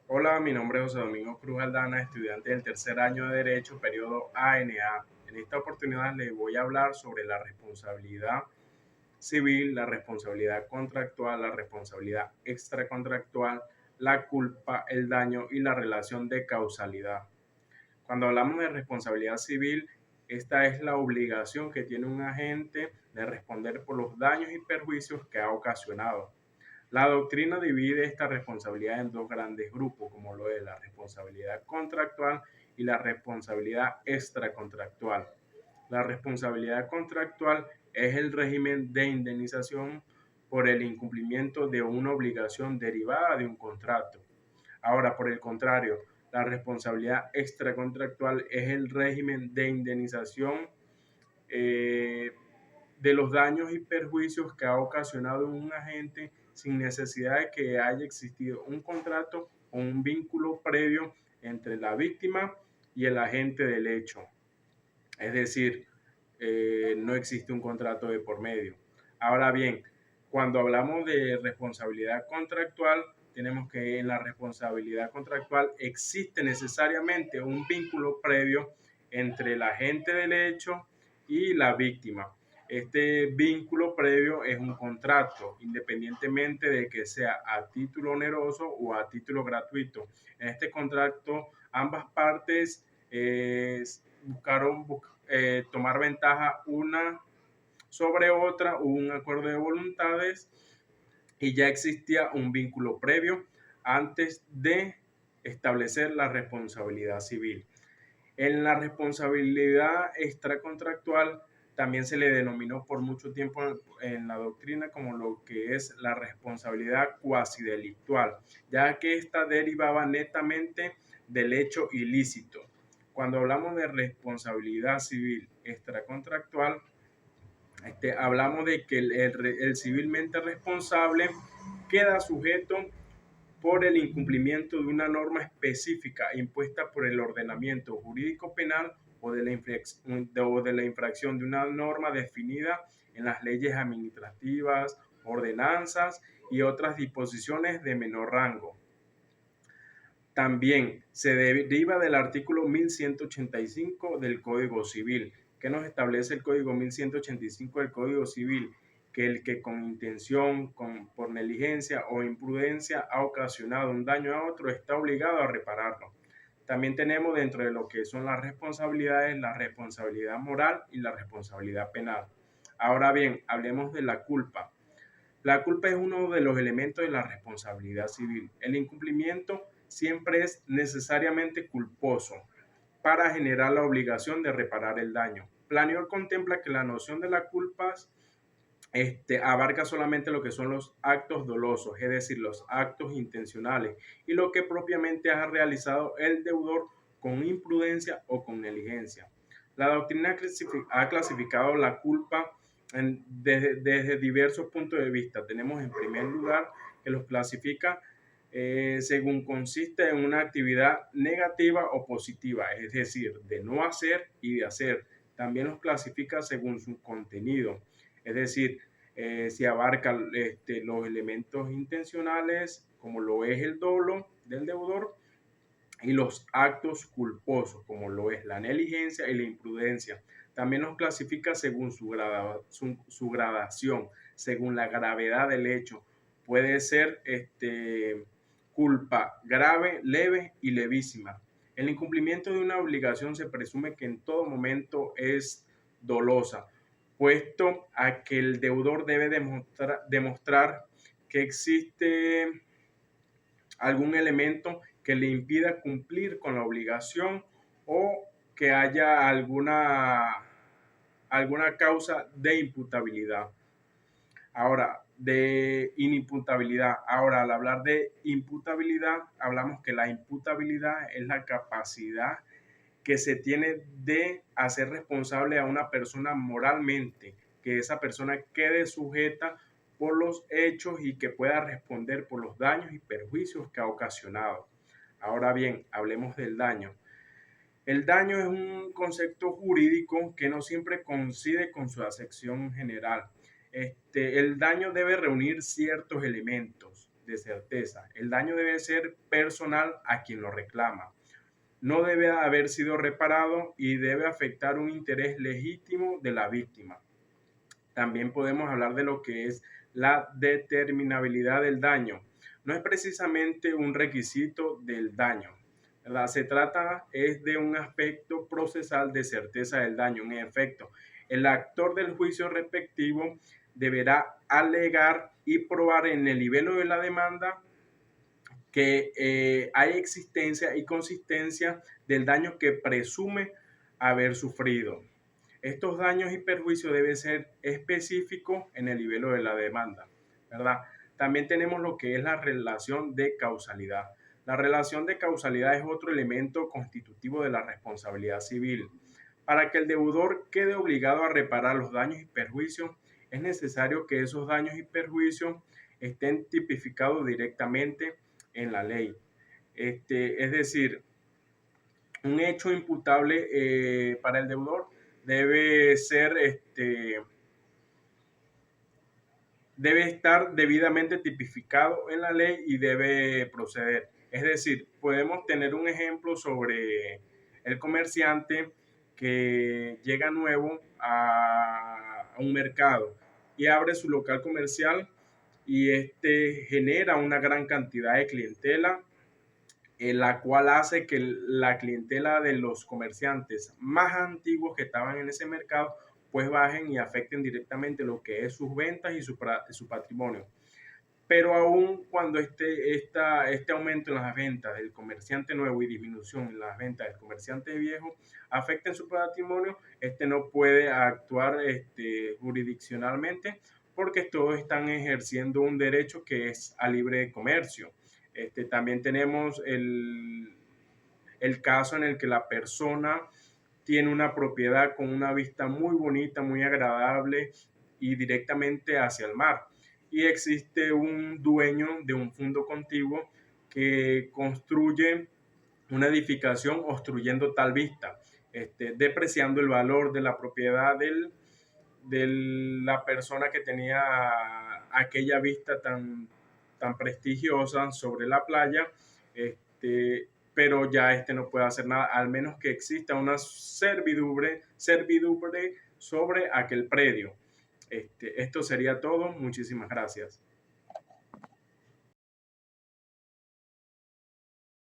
Hola, mi nombre es José Domingo Cruz Aldana, estudiante del tercer año de Derecho, periodo ANA. En esta oportunidad les voy a hablar sobre la responsabilidad civil, la responsabilidad contractual, la responsabilidad extracontractual, la culpa, el daño y la relación de causalidad. Cuando hablamos de responsabilidad civil, esta es la obligación que tiene un agente de responder por los daños y perjuicios que ha ocasionado. La doctrina divide esta responsabilidad en dos grandes grupos, como lo es la responsabilidad contractual y la responsabilidad extracontractual. La responsabilidad contractual es el régimen de indemnización por el incumplimiento de una obligación derivada de un contrato. Ahora, por el contrario, la responsabilidad extracontractual es el régimen de indemnización eh, de los daños y perjuicios que ha ocasionado un agente sin necesidad de que haya existido un contrato o un vínculo previo entre la víctima y el agente del hecho. Es decir, no existe un contrato de por medio. Ahora bien, cuando hablamos de responsabilidad contractual, tenemos que en la responsabilidad contractual existe necesariamente un vínculo previo entre el agente del hecho y la víctima. Este vínculo previo es un contrato, independientemente de que sea a título oneroso o a título gratuito. En este contrato, ambas partes buscaron tomar ventaja una sobre otra, hubo un acuerdo de voluntades y ya existía un vínculo previo antes de establecer la responsabilidad civil. En la responsabilidad extracontractual también se le denominó por mucho tiempo en la doctrina como lo que es la responsabilidad cuasi delictual, ya que esta derivaba netamente del hecho ilícito. Cuando hablamos de responsabilidad civil extracontractual, hablamos de que el civilmente responsable queda sujeto por el incumplimiento de una norma específica impuesta por el ordenamiento jurídico penal o de la infracción de una norma definida en las leyes administrativas, ordenanzas y otras disposiciones de menor rango. También se deriva del artículo 1185 del Código Civil, que nos establece el Código 1185 del Código Civil, que el que con intención, por negligencia o imprudencia ha ocasionado un daño a otro está obligado a repararlo. También tenemos dentro de lo que son las responsabilidades, la responsabilidad moral y la responsabilidad penal. Ahora bien, hablemos de la culpa. La culpa es uno de los elementos de la responsabilidad civil. El incumplimiento siempre es necesariamente culposo para generar la obligación de reparar el daño. Planiol contempla que la noción de la culpa abarca solamente lo que son los actos dolosos, es decir, los actos intencionales y lo que propiamente ha realizado el deudor con imprudencia o con negligencia. La doctrina ha clasificado la culpa desde diversos puntos de vista. Tenemos en primer lugar que los clasifica según consiste en una actividad negativa o positiva, es decir, de no hacer y de hacer. También los clasifica según su contenido, es decir, si abarca los elementos intencionales, como lo es el dolo del deudor, y los actos culposos, como lo es la negligencia y la imprudencia. También los clasifica según su gradación, según la gravedad del hecho. Puede ser culpa grave, leve y levísima. El incumplimiento de una obligación se presume que en todo momento es dolosa, puesto a que el deudor debe demostrar que existe algún elemento que le impida cumplir con la obligación o que haya alguna causa de imputabilidad. Ahora, de inimputabilidad. Ahora, al hablar de imputabilidad, hablamos que la imputabilidad es la capacidad que se tiene de hacer responsable a una persona moralmente, que esa persona quede sujeta por los hechos y que pueda responder por los daños y perjuicios que ha ocasionado. Ahora bien, hablemos del daño. El daño es un concepto jurídico que no siempre coincide con su acepción general. El daño debe reunir ciertos elementos. de certeza. El daño debe ser personal a quien lo reclama. No debe haber sido reparado y debe afectar un interés legítimo de la víctima. También podemos hablar de lo que es la determinabilidad del daño. No es precisamente un requisito del daño, ¿verdad? Se trata es de un aspecto procesal de certeza del daño. En efecto, el actor del juicio respectivo deberá alegar y probar en el nivel de la demanda que hay existencia y consistencia del daño que presume haber sufrido. Estos daños y perjuicios deben ser específicos en el nivel de la demanda, ¿verdad? También tenemos lo que es la relación de causalidad. La relación de causalidad es otro elemento constitutivo de la responsabilidad civil. Para que el deudor quede obligado a reparar los daños y perjuicios, es necesario que esos daños y perjuicios estén tipificados directamente en la ley. Es decir, un hecho imputable para el deudor debe ser, debe estar debidamente tipificado en la ley y debe proceder. Es decir, podemos tener un ejemplo sobre el comerciante que llega nuevo a un mercado y abre su local comercial y genera una gran cantidad de clientela, la cual hace que la clientela de los comerciantes más antiguos que estaban en ese mercado pues bajen y afecten directamente lo que es sus ventas y su patrimonio. Pero aún cuando este aumento en las ventas del comerciante nuevo y disminución en las ventas del comerciante viejo afecten su patrimonio, no puede actuar jurisdiccionalmente porque todos están ejerciendo un derecho que es a libre comercio. También tenemos el caso en el que la persona tiene una propiedad con una vista muy bonita, muy agradable y directamente hacia el mar. Y existe un dueño de un fondo contiguo que construye una edificación obstruyendo tal vista, depreciando el valor de la propiedad de la persona que tenía aquella vista tan prestigiosa sobre la playa, pero ya no puede hacer nada, al menos que exista una servidumbre sobre aquel predio. Esto sería todo. Muchísimas gracias.